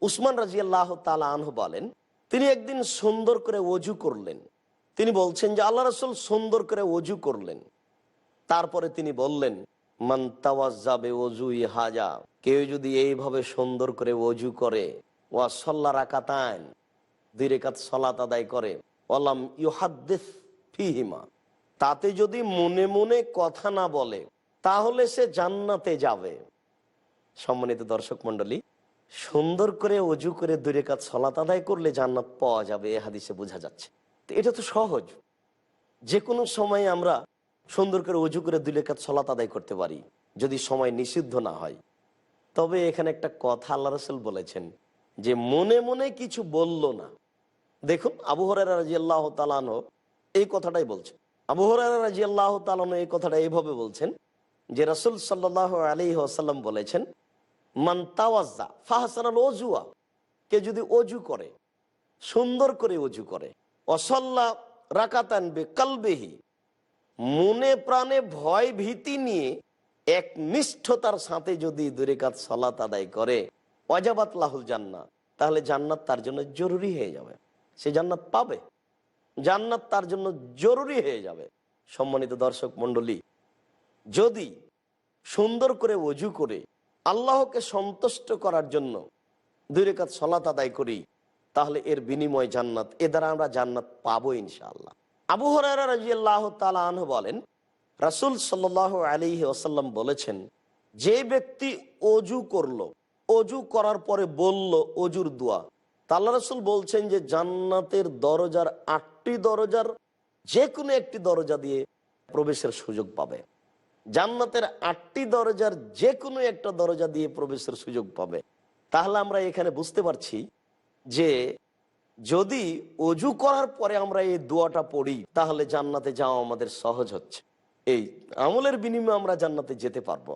উসমান রাদিয়াল্লাহু তাআলা আনহু বলেন, তিনি একদিন সুন্দর করে ওযু করলেন। তিনি বলছেন যে আল্লাহ রাসূল সুন্দর করে ওযু করলেন। তারপরে তিনি বললেন, মান তাওয়াজ্জা বিওযুই হাজা, কেউ যদি এইভাবে সুন্দর করে ওযু করে, ওয়া সাল্লা রাকাতান, 2 রাকাত সালাত আদায় করে, ওয়ালাম ইউহাদ্দিস ফিহিমা, তাতে যদি মনে মনে কথা না বলে তাহলে সে জান্নাতে যাবে। সম্মানিত দর্শক মণ্ডলী, সুন্দর করে ওযু করে 2 রাকাত সালাত আদায় করলে জান্নাত পাওয়া যাবে, এ হাদিসে বোঝা যাচ্ছে। তো এটা তো সহজ, যে কোনো সময় আমরা সুন্দর করে ওযু করে 2 রাকাত সালাত আদায় করতে পারি, যদি সময় নিষিদ্ধ না হয়। তবে এখানে একটা কথা আল্লাহ রাসূল বলেছেন যে মনে মনে কিছু বলল না। দেখুন, আবু হুরায়রা রাদিয়াল্লাহু তাআলা আনহু এই কথাটাই বলছেন। আবু হুরায়রা রাদিয়াল্লাহু তাআলা আনহু এই কথাটা এইভাবে বলছেন যে রাসূল সাল্লাল্লাহু আলাইহি ওয়াসাল্লাম বলেছেন, মান তাওয়াজ্জা ফাহসানাল ওযুয়া, কে যদি ওযু করে, সুন্দর করে ওযু করে, ওয়াসাল্লা রাকাতান বিকলবিহি, মনে প্রাণে ভয় ভীতি নিয়ে একনিষ্ঠতার সাথে যদি 2 রাকাত সালাত আদায় করে, ওয়াজাবাত লাহুল জান্নাহ, তাহলে জান্নাত তার জন্য জরুরি হয়ে যাবে, সে জান্নাত পাবে, জান্নাত তার জন্য জরুরি হয়ে যাবে। সম্মানিত দর্শক মণ্ডলী, যদি সুন্দর করে ওযু করে আল্লাহকে সন্তুষ্ট করার জন্য 2 রাকাত সালাত আদায় করি, তাহলে এর বিনিময় জান্নাত, এ দ্বারা আমরা জান্নাত পাবো ইনশাআল্লাহ। আবু হুরায়রা রাদিয়াল্লাহু তাআলা আনহু বলেন, রাসূল সাল্লাল্লাহু আলাইহি ওয়াসাল্লাম বলেছেন, যে ব্যক্তি ওযু করলো, ওযু করার পরে বলল ওযুর দোয়া, তা আল্লাহ রাসূল বলছেন যে জান্নাতের দরজার 8টি দরজার যে কোনো একটি দরজা দিয়ে প্রবেশের সুযোগ পাবে। জান্নাতের 8টি দরজার যে কোনো একটা দরজা দিয়ে প্রবেশের সুযোগ পাবে। তাহলে আমরা এখানে বুঝতে পারছি যে যদি ওযু করার পরে আমরা এই দোয়াটা পড়ি, তাহলে জান্নাতে যাওয়া আমাদের সহজ হচ্ছে। এই আমলের বিনিময়ে আমরা জান্নাতে যেতে পারবো।